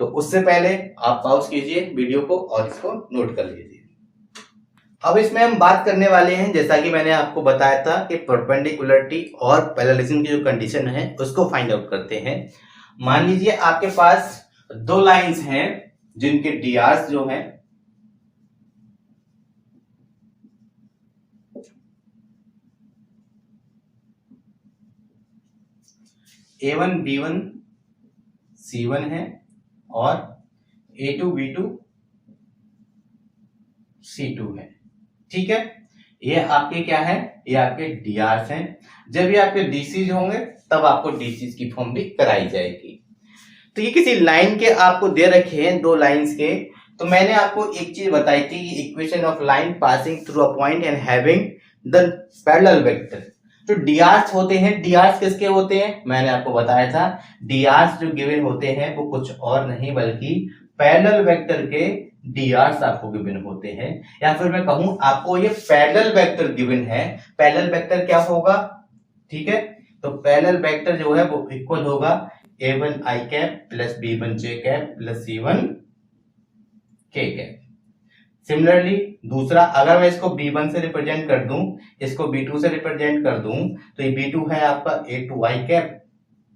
तो उससे पहले आप पॉज कीजिए वीडियो को और इसको नोट कर लीजिए। अब इसमें हम बात करने वाले हैं, जैसा कि मैंने आपको बताया था कि परपेंडिकुलरिटी और पैरेललिज्म की जो कंडीशन है उसको फाइंड आउट करते हैं। मान लीजिए आपके पास दो लाइंस हैं जिनके डीआरस जो हैं A1 B1 C1 है और A2 B2 C2 है। ठीक है, ये आपके क्या है, ये आपके डीआरस हैं। जब ये आपके डीसीज होंगे तब आपको डीसीज की फॉर्म भी कराई जाएगी। तो ये किसी लाइन के आपको दे रखे हैं, दो लाइंस के। तो मैंने आपको एक चीज बताई थी, equation of line passing through a point and having the parallel vector. जो डीआरस होते हैं, डीआरस किसके होते हैं, मैंने आपको बताया था डीआरस जो गिवन होते हैं वो कुछ और नहीं बल्कि पैरेलल वेक्टर के डीआरस आपको गिवन होते हैं। या फिर मैं कहूं आपको ये पैरेलल वेक्टर गिवन है। पैरेलल वेक्टर क्या होगा, ठीक है, तो पैरेलल वेक्टर जो है वो इक्वल होगा a1 i cap plus b1 j cap plus c1 k cap. Similarly दूसरा, अगर मैं इसको b1 से रिप्रेजेंट कर दूं, इसको b2 से रिप्रेजेंट कर दूं, तो ये b2 है आपका a2 i cap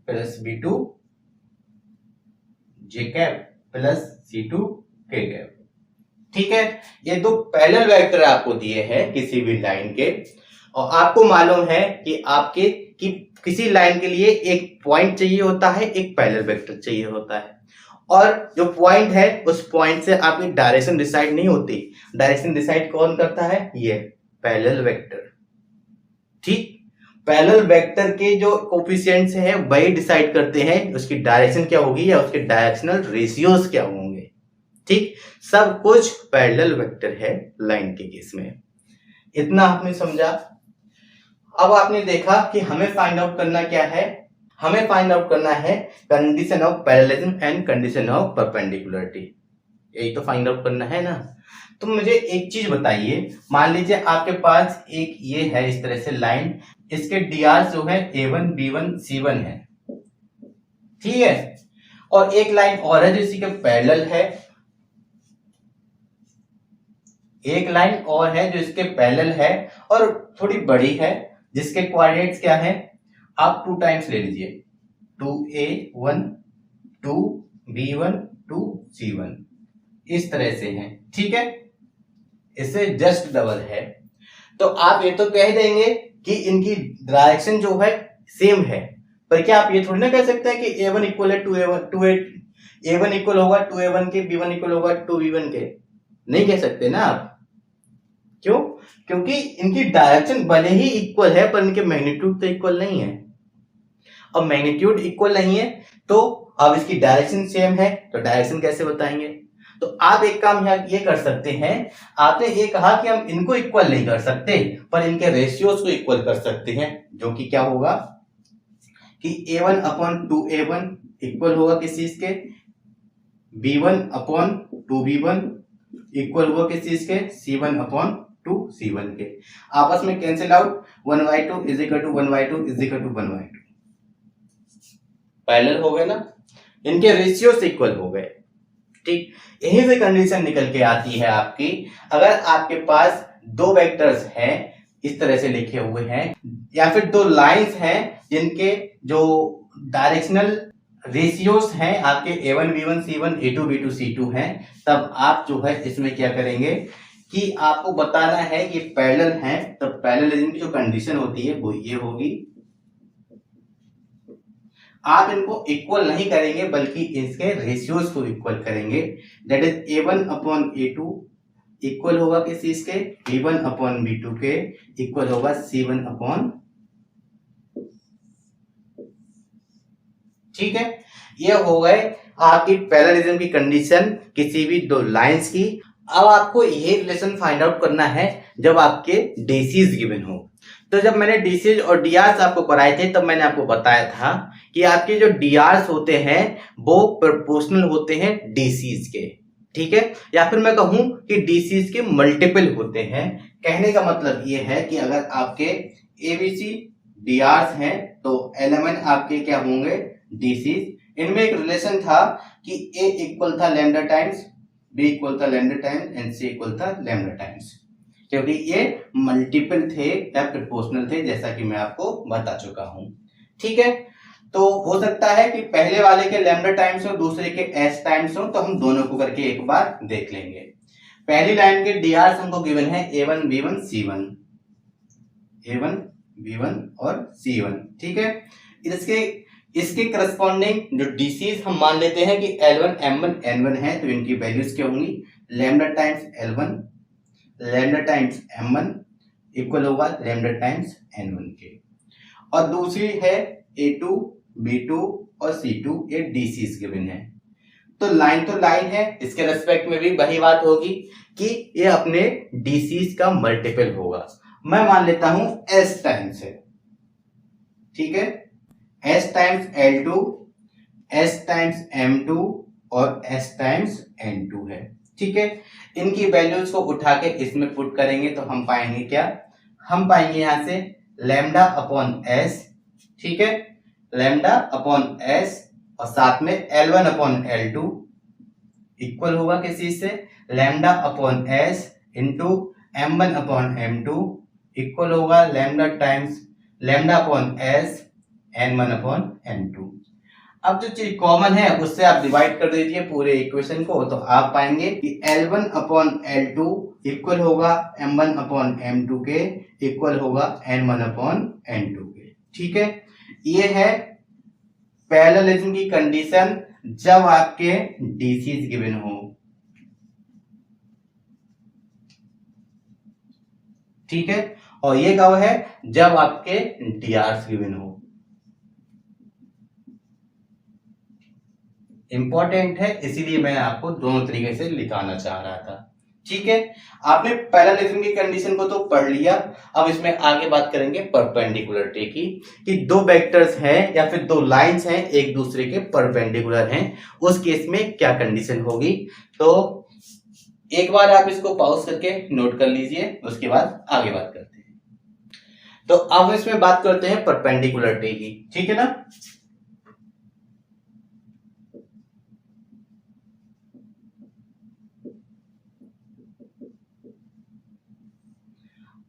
plus b2 j cap plus c2 k cap. ठीक है, ये दो पैरेलल वेक्टर आपको दिए हैं किसी भी लाइन के, और आपको मालूम है कि आपके कि किसी लाइन के लिए एक पॉइंट चाहिए होता है, एक पैरेलल वेक्टर चाहिए होता है, और जो पॉइंट है उस पॉइंट से आपकी डायरेक्शन डिसाइड नहीं होती। डायरेक्शन डिसाइड कौन करता है, ये पैरेलल वेक्टर। ठीक, पैरेलल वेक्टर के जो कोफिशिएंट्स हैं वही डिसाइड करते हैं उसकी डायरेक्शन क्या होगी या उसके डायरेक्शनल रेशियोज क्या होंगे। ठीक, सब कुछ पैरेलल वेक्टर है लाइन के केस में। इतना आपने समझा। अब आपने देखा कि हमें फाइंड आउट करना क्या है, हमें फाइंड आउट करना है condition of parallelism and condition of perpendicularity. यही तो फाइंड आउट करना है ना। तो मुझे एक चीज बताइए, मान लीजिए आपके पास एक ये है इस तरह से लाइन, इसके डीआर जो है A1 B1 C1 है, ठीक है, और एक लाइन और है जो इसी के पैरेलल है, एक लाइन और है जो इसके पैरेलल है और थोड़ी बड़ी है, जिसके कोऑर्डिनेट्स क्या है, आप 2 टाइम्स ले लीजिए, 2A1 2B1 2C1 इस तरह से है। ठीक है, इससे जस्ट डबल है। तो आप ये तो कह देंगे कि इनकी डायरेक्शन जो है सेम है, पर क्या आप ये थोड़ी ना कह सकते हैं कि A1 इक्वल है 2A1 A1 इक्वल होगा 2A1 के, B1 इक्वल होगा 2B1 के, नहीं कह सकते ना आप। क्यों, क्योंकि इनकी डायरेक्शन भले ही इक्वल है पर इनके मैग्नीट्यूड तो इक्वल नहीं है। अब मैग्नीट्यूड इक्वल नहीं है तो अब इसकी डायरेक्शन सेम है, तो डायरेक्शन कैसे बताएंगे। तो आप एक काम यहाँ ये कर सकते हैं, आपने ये कहा कि हम इनको इक्वल नहीं कर सकते पर इनके रेशियोज को इक्वल कर सकते हैं, जो कि क्या होगा कि A1 अपॉन 2A1 इक्वल होगा किस चीज के, B1 अपॉन 2B1 इक्वल होगा किस चीज के, C1 अपॉन C1 के आपस में cancel out, 1/2 is equal to 1/2 is equal to 1/2 parallel हो गए ना, इनके रेशियोस इक्वल हो गए। ठीक, यही से कंडीशन निकल के आती है आपकी। अगर आपके पास दो वेक्टर्स हैं इस तरह से लिखे हुए हैं या फिर दो लाइंस हैं जिनके जो डायरेक्शनल रेशियोस हैं आपके A1 B1 C1 A2 B2 C2 हैं, तब आप जो है इसमें क्या करेंगे कि आपको बताना है कि पैरेलल हैं, तो पैरेललिज्म की जो कंडीशन होती है वो ये होगी। आप इनको इक्वल नहीं करेंगे बल्कि इसके रेशियोस को इक्वल करेंगे। दैट इज A1/A2 इक्वल होगा किस चीज के, B1/B2 के इक्वल होगा C1/। ठीक है, ये हो गए आपकी पैरेललिज्म की कंडीशन किसी भी दो लाइंस की। अब आपको ये रिलेशन फाइंड आउट करना है जब आपके डीसीज गिवन हो। तो जब मैंने डीसीज और डीआरस आपको कराए थे तब मैंने आपको बताया था कि आपके जो डीआरस होते हैं वो प्रोपोर्शनल होते हैं डीसीज के। ठीक है, या फिर मैं कहूं कि डीसीज के मल्टीपल होते हैं। कहने का मतलब ये है कि अगर आपके एबीसी डीआरस हैं तो एलिमेंट आपके क्या होंगे, डीसीज। इनमें एक रिलेशन था कि ए इक्वल था लैम्डा टाइम्स, बी इक्वल था lambda times and c equal था लैम्डा टाइम्स, क्योंकि ये मल्टीपल थे या प्रोपोर्शनल थे, जैसा कि मैं आपको बता चुका हूं। ठीक है, तो हो सकता है कि पहले वाले के लैम्डा टाइम्स हो, दूसरे के एस टाइम्स हो, तो हम दोनों को करके एक बार देख लेंगे। पहली लाइन के डीआर हमको गिवन है A1 B1 C1, A1 B1 और C1। ठीक है, इसके करस्पॉन्डिंग जो डीसीज हम मान लेते हैं कि L1 M1 N1 है, तो इनकी वैल्यूज क्या होंगी, lambda times L1 lambda times M1 equal होगा लैम्डा टाइम्स N1 के। और दूसरी है A2 B2 और C2, ये डीसीज गिवन है। तो लाइन है, इसके रेस्पेक्ट में भी वही बात होगी कि ये अपने डीसीज का मल्टीपल होगा। मैं मान लेता हूं S टाइम्स है। ठीक है, S times L2, S times M2 और S टाइम्स N2 है। ठीक है, इनकी वैल्यूज को उठा के इसमें पुट करेंगे तो हम पाएंगे क्या, हम पाएंगे यहां से लैम्डा अपॉन S। ठीक है, लैम्डा अपॉन S और साथ में L1 अपॉन L2 इक्वल होगा किस चीज से, lambda upon S into M1 upon M2 equal होगा lambda times lambda upon S N1 upon N2। अब जो चीज कॉमन है उससे आप डिवाइड कर दीजिए पूरे इक्वेशन को, तो आप पाएंगे कि L1 अपॉन L2 इक्वल होगा M1 अपॉन M2 के इक्वल होगा N1 अपॉन N2 के। ठीक है, ये है पैरेललिज्म की कंडीशन जब आपके डीसीज गिवन हो। ठीक है, और ये कब है, जब आपके डीआरस गिवन हो। इंपॉर्टेंट है, इसीलिए मैं आपको दोनों तरीके से लिखाना चाह रहा था। ठीक है, आपने पैरेललिज्म की कंडीशन को तो पढ़ लिया। अब इसमें आगे बात करेंगे परपेंडिकुलरिटी की, कि दो वेक्टर्स हैं या फिर दो लाइंस हैं एक दूसरे के परपेंडिकुलर हैं, उस केस में क्या कंडीशन होगी। तो एक बार आप इसको पॉज करके नोट कर लीजिए, उसके बाद आगे बात करते हैं। तो अब इसमें बात करते हैं परपेंडिकुलरिटी की। ठीक है ना,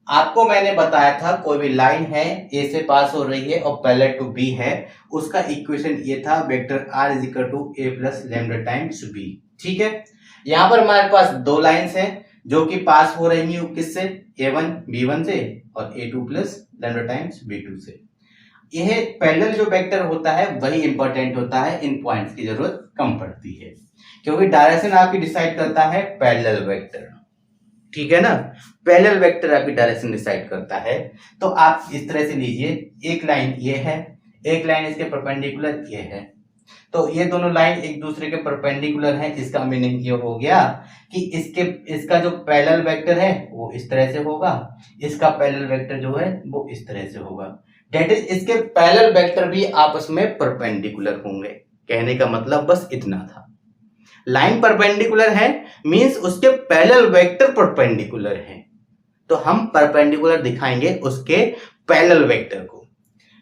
आपको मैंने बताया था कोई भी लाइन है ए से पास हो रही है और पैरेलल टू बी है, उसका इक्वेशन ये था vector r is equal to a plus lambda times b। ठीक है, यहां पर हमारे पास दो लाइंस हैं जो कि पास हो रही है किससे, a1 b1 से और a2 plus lambda times b2 से। यह पैरेलल जो वेक्टर होता है वही इंपॉर्टेंट होता है, इन पॉइंट्स की जरूरत कम पड़ती है क्योंकि डायरेक्शन आपकी डिसाइड करता है पैरेलल वेक्टर। ठीक है ना, पैरेलल वेक्टर आपकी डायरेक्शन डिसाइड करता है। तो आप इस तरह से लीजिए, एक लाइन ये है, एक लाइन इसके परपेंडिकुलर ये है, तो ये दोनों लाइन एक दूसरे के परपेंडिकुलर हैं। इसका मीनिंग ये हो गया कि इसका जो पैरेलल वेक्टर है वो इस तरह से होगा, इसका पैरेलल वेक्टर जो है वो इस तरह से होगा। दैट इज इसके पैरेलल वेक्टर भी आपस में परपेंडिकुलर होंगे। कहने का मतलब बस इतना था, लाइन परपेंडिकुलर है मींस उसके पैरेलल वेक्टर परपेंडिकुलर हैं। तो हम परपेंडिकुलर दिखाएंगे उसके पैरेलल वेक्टर को।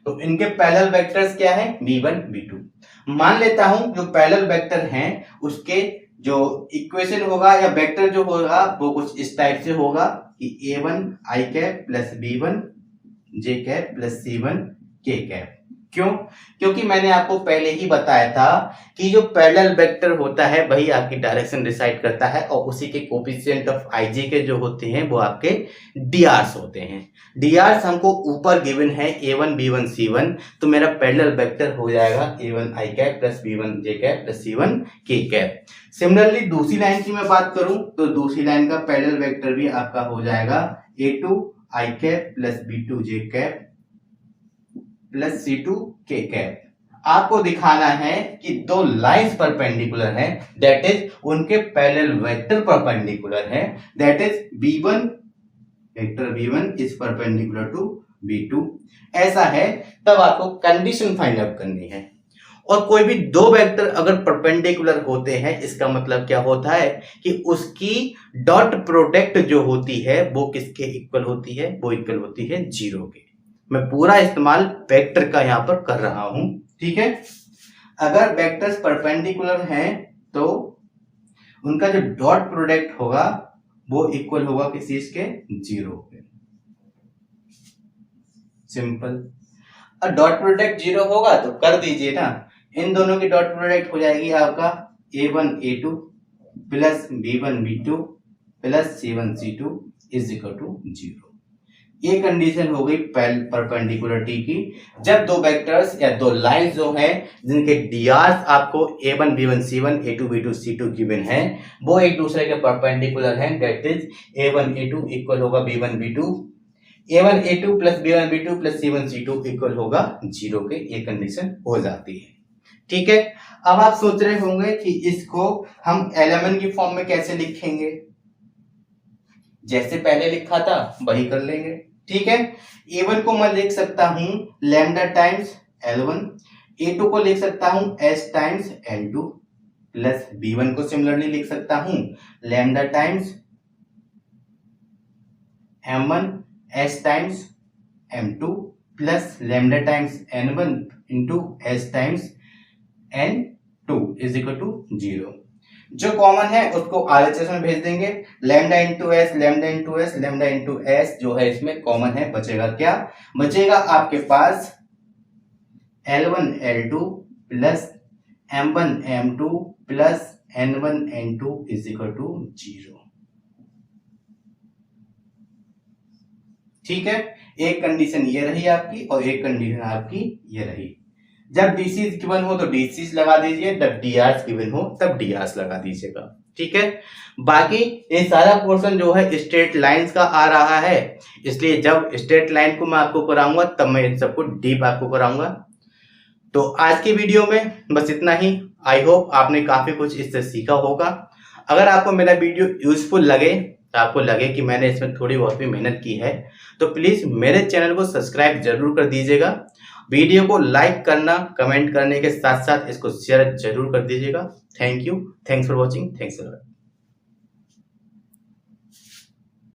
तो इनके पैरेलल वेक्टर्स क्या है, v1 v2। मान लेता हूं जो पैरेलल वेक्टर हैं उसके जो इक्वेशन होगा या वेक्टर जो होगा वो कुछ इस टाइप से होगा कि a1 i cap plus b1 j cap plus c1 k cap. क्यों? क्योंकि मैंने आपको पहले ही बताया था कि जो पैरेलल वेक्टर होता है वही आपकी डायरेक्शन डिसाइड करता है और उसी के कोफिशिएंट ऑफ ij के जो होते हैं वो आपके drs होते हैं। drs हमको ऊपर गिवन है a1 b1 c1, तो मेरा पैरेलल वेक्टर हो जाएगा a1 i cap plus b1 j cap plus c1 k cap. Similarly दूसरी लाइन की मैं बात करूं तो दूसरी लाइन का पैरेलल वेक्टर भी आपका हो जाएगा a2 i cap plus b2 j cap plus c2 k cap. आपको दिखाना है कि दो लाइंस परपेंडिकुलर हैं, दैट इज उनके पैरेलल वेक्टर परपेंडिकुलर है, that is b1 vector b1 is perpendicular to b2। ऐसा है तब आपको कंडीशन फाइंड आउट करनी है। और कोई भी दो वेक्टर अगर परपेंडिकुलर होते हैं इसका मतलब क्या होता है कि उसकी डॉट प्रोडक्ट जो होती है वो किसके इक्वल होती है, वो इक्वल होती है 0 के। मैं पूरा इस्तेमाल वेक्टर का यहां पर कर रहा हूं, ठीक है। अगर वेक्टर्स परपेंडिकुलर हैं तो उनका जो डॉट प्रोडक्ट होगा वो इक्वल होगा किस चीज के, 0 के। सिंपल। और डॉट प्रोडक्ट 0 होगा तो कर दीजिए ना, इन दोनों की डॉट प्रोडक्ट हो जाएगी आपका a1 a2 plus b1 b2 plus c1 c2 is equal to 0। ये कंडीशन हो गई परपेंडिकुलरिटी की। जब दो वेक्टर्स या दो लाइंस जो हैं जिनके डीआर्स आपको a1 b1 c1 a2 b2 c2 given है वो एक दूसरे के परपेंडिकुलर हैं, that is a1 a2 equal होगा b1 b2, a1 a2 plus b1 b2 plus c1 c2 equal होगा 0 के। ये कंडीशन हो जाती है, ठीक है। अब आप सोच रहे होंगे कि इसको हम एलिमेंट की फॉर्म में कैसे लिखेंगे, जैसे पहले लिखा था वही कर लेंगे, ठीक है। a1 को मैं लिख सकता हूं लैम्डा टाइम्स l1, a2 को लिख सकता हूं s times l2 plus b1 को सिमिलरली लिख सकता हूं lambda times m1 s times m2 plus lambda times n1 into s times n2 is equal to 0। जो कॉमन है उसको आरएचएस में भेज देंगे, lambda into s lambda into s lambda into s जो है इसमें कॉमन है, बचेगा क्या, बचेगा आपके पास L1 L2 plus M1 M2 plus N1 N2 is equal to 0। ठीक है, एक कंडीशन ये रही आपकी और एक कंडीशन आपकी ये रही। जब डीसी गिवन हो तो डीसी लगा दीजिए, जब डीआर गिवन हो तब डीआर लगा दीजिएगा, ठीक है। बाकी ये सारा पोर्शन जो है स्ट्रेट लाइंस का आ रहा है, इसलिए जब स्ट्रेट लाइन को मैं आपको कराऊंगा तब मैं इन सबको डीप आपको कराऊंगा। तो आज की वीडियो में बस इतना ही। आई होप आपने काफी कुछ इससे सीखा होगा। अगर आपको मेरा वीडियो यूजफुल लगे, तो आपको लगे कि मैंने इसमें थोड़ी बहुत भी मेहनत की है, तो प्लीज मेरे चैनल को सब्सक्राइब जरूर कर दीजिएगा। वीडियो को लाइक करना, कमेंट करने के साथ साथ इसको शेयर जरूर कर दीजिएगा। Thank you, thanks for watching, thanks a lot.